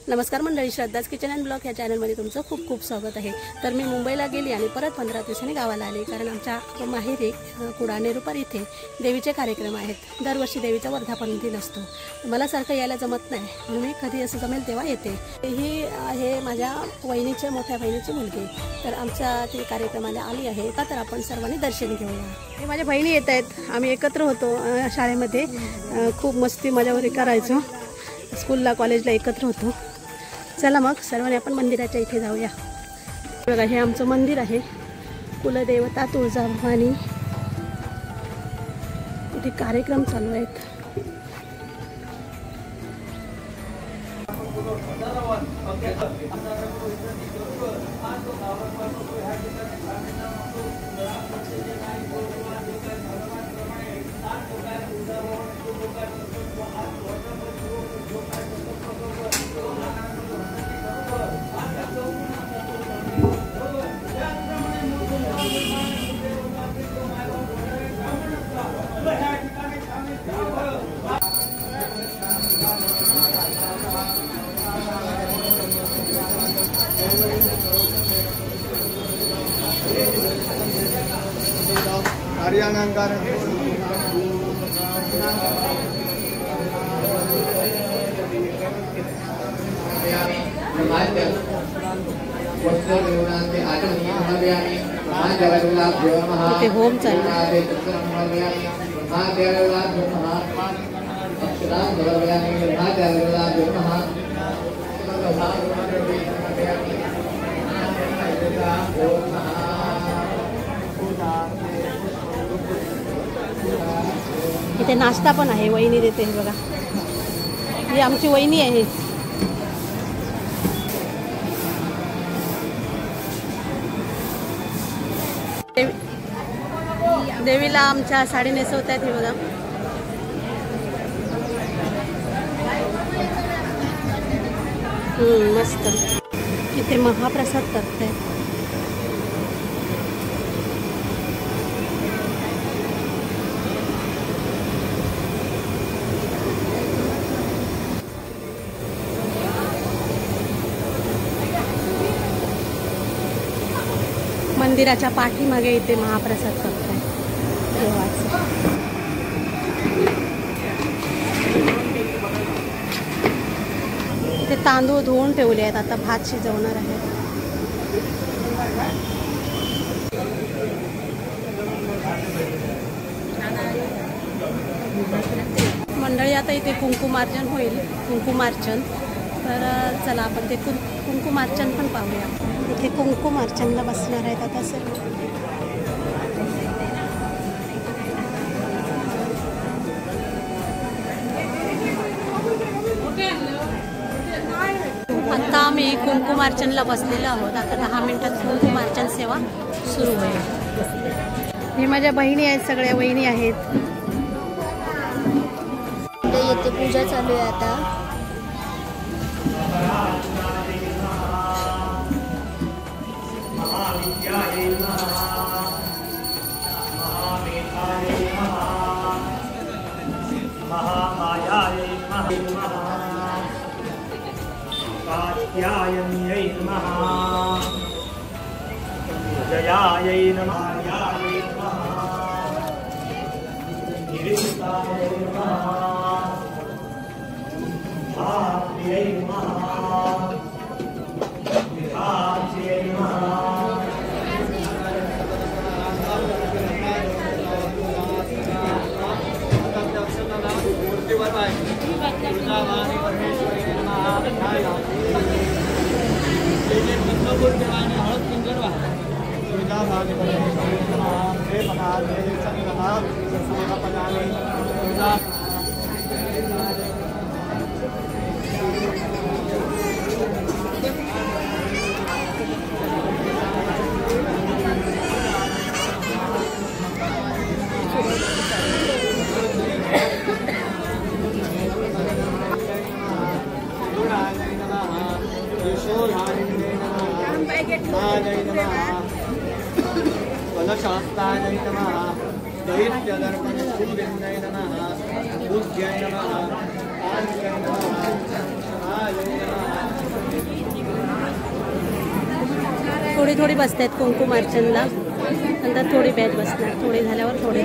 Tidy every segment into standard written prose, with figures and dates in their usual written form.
नमस्कार मंडळी, श्रद्धाज kitchen and blog या चॅनलमध्ये तुमचं खूप खूप स्वागत आहे। तर मी मुंबईला गेली आणि परत 15 दिवसांनी गावाला आले, कारण आमच्या माहेरी कुडाळ नेरुपार इथे देवीचे कार्यक्रम आहेत। दरवर्षी देवीचा वर्धापन दिन असतो। मला सारखं यायला जमत नाही, म्हणून मी कधी असं जमेल तेव्हा येते। ही आहे माझ्या वहिनीच्या मोठ्या बहिणीची मुलगी, तर आमच्या ती कार्यक्रमाला आली आहे का, तर आपण सर्वांनी दर्शन घेऊया। हे माझ्या बहिणी येत आहेत, आम्ही एकत्र होतो शाळेमध्ये, खूप मस्ती मजावरी करायचो, स्कूलला कॉलेजला एकत्र होतो। चला मग सर्वांनी आपण मंदिराच्या इथे जाऊया। बघा, हे आमचं मंदिर आहे, कुलदेवता तुळजाभवानी। इथे कार्यक्रम चालू आहेत। इथे होम चालू आहे। इथे नाश्ता पण आहे, वहिनी देते। बघा, ही आमची वहिनी आहे। देवीला आमच्या साडी नेसवत आहेत, हे बघा। मस्त। इथे महाप्रसाद करते। मंदिराच्या पाठीमागे इथे महाप्रसाद करताय देवाचा। इथे तांदूळ धुवून ठेवले आहेत, आता भात शिजवणार आहे। मंडळी, आता इथे कुंकुमार्चन होईल, कुंकुमार्चन। तर चला आपण ते कुंकुमार्चन पण पाहूया। इथे कुंकुमार्चनला बसणार आहेत आता सर्व। आता आम्ही कुंकुमार्चनला बसलेलो आहोत। आता 10 मिनिटात कुंकुमार्चन सेवा सुरू होईल। ही माझ्या बहिणी आहेत, सगळ्या वहिनी आहेत। येथे पूजा चालू आहे आता। कात्यायन्यै नमः, जयायै नमः, यायै नमः, गिरितायै नमः, धात्र्यै नमः, विधात्र्यै नमः। शास्त्राय नमः, दैत्यदर्पणकुण्डिन्यै नमः, बुद्ध्यै नमः, आर्यै नमः, आयै नमः। थोडी थोडी बसतायत कुंकुमार्चनला. नंतर थोडी बॅच बसणार, थोडी झाल्यावर थोडी.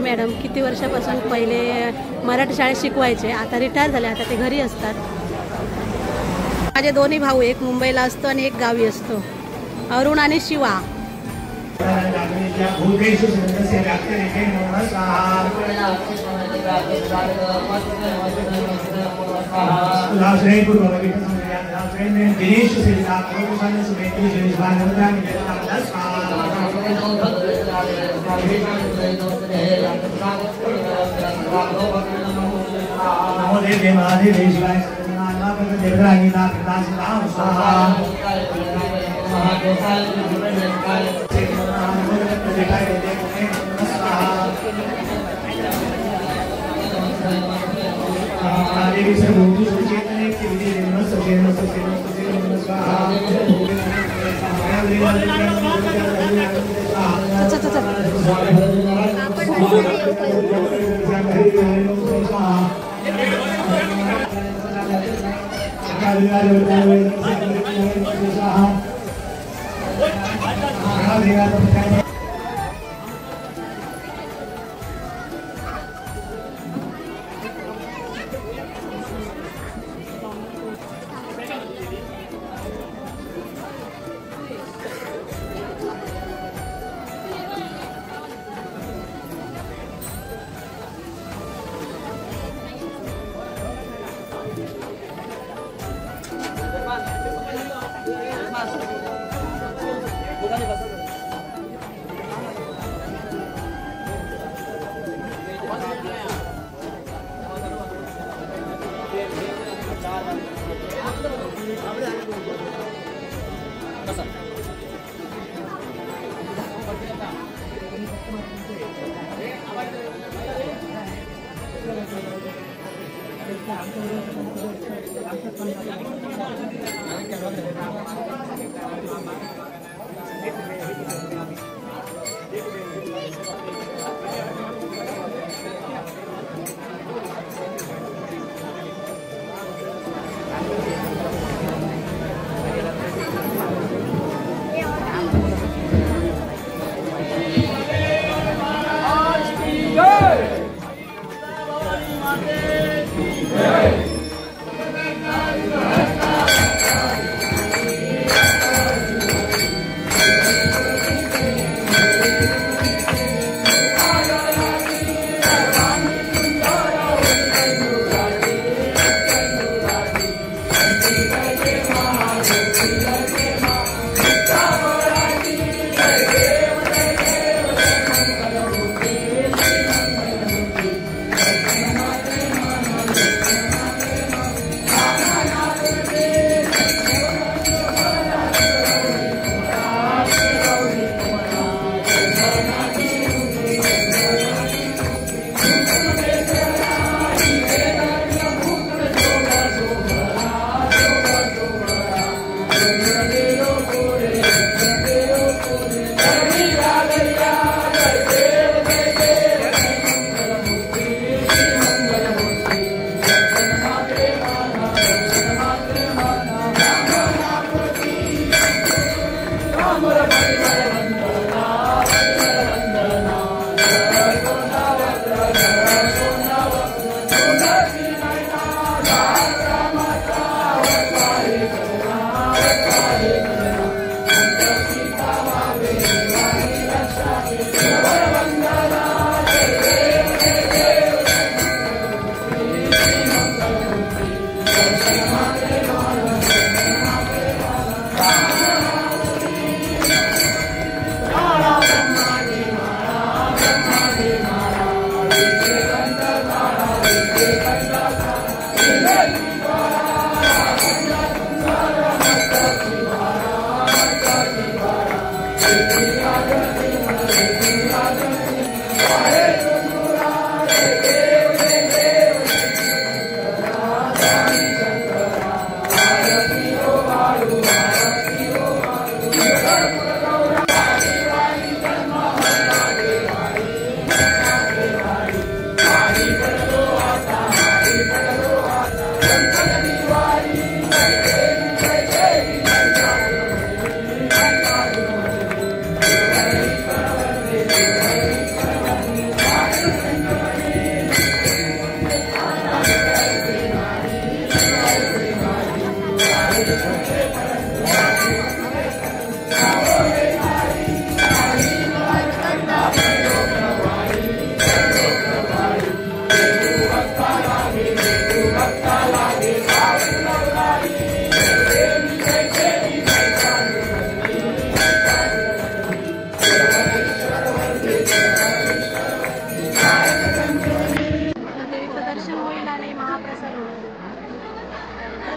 मॅडम किती वर्षापासून पहिले मराठी शाळेत शिकवायचे, आता रिटायर झाले, आता ते घरी असतात. माझे दोन्ही भाऊ, एक मुंबईला असतो आणि एक गावी असतो, अरुण आणि शिवा.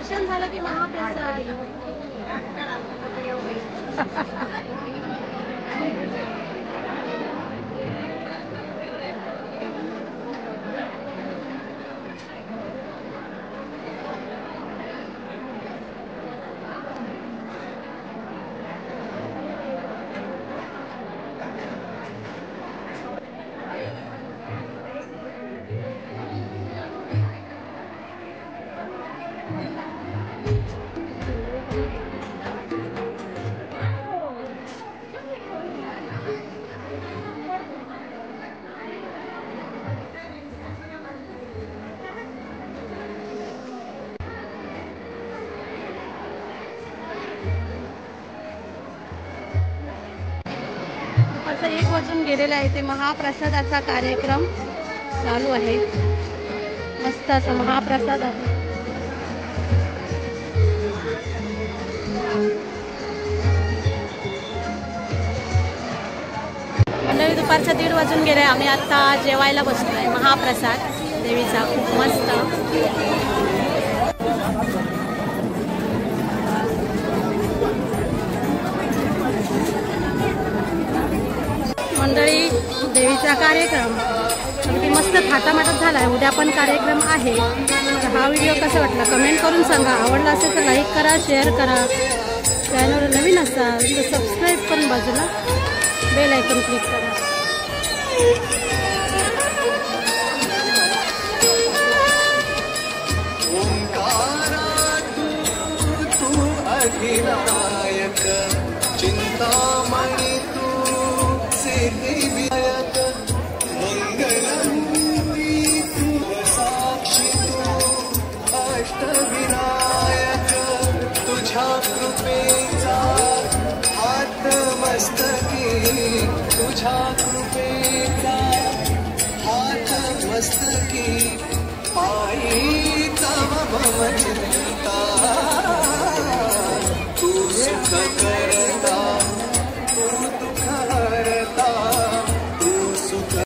दर्शन झालं की महाप्रसाद. असं 1 वाजून गेलेलं आहे. ते महाप्रसादाचा कार्यक्रम चालू आहे. मस्त असा महाप्रसाद आहे. मंडळी दुपारच्या 1:30 वाजून गेले. आम्ही आता जेवायला बसलोय. महाप्रसाद देवीचा खूप मस्त. मंडळी देवीचा कार्यक्रम अगदी मस्त थाटामाटात झाला आहे. उद्या पण कार्यक्रम आहे. तर हा व्हिडिओ कसा वाटला कमेंट करून सांगा. आवडला असेल तर लाईक करा, शेअर करा. चॅनलवर नवीन असाल तर सबस्क्राईब करून बाजूला बेल आयकॉन क्लिक करा.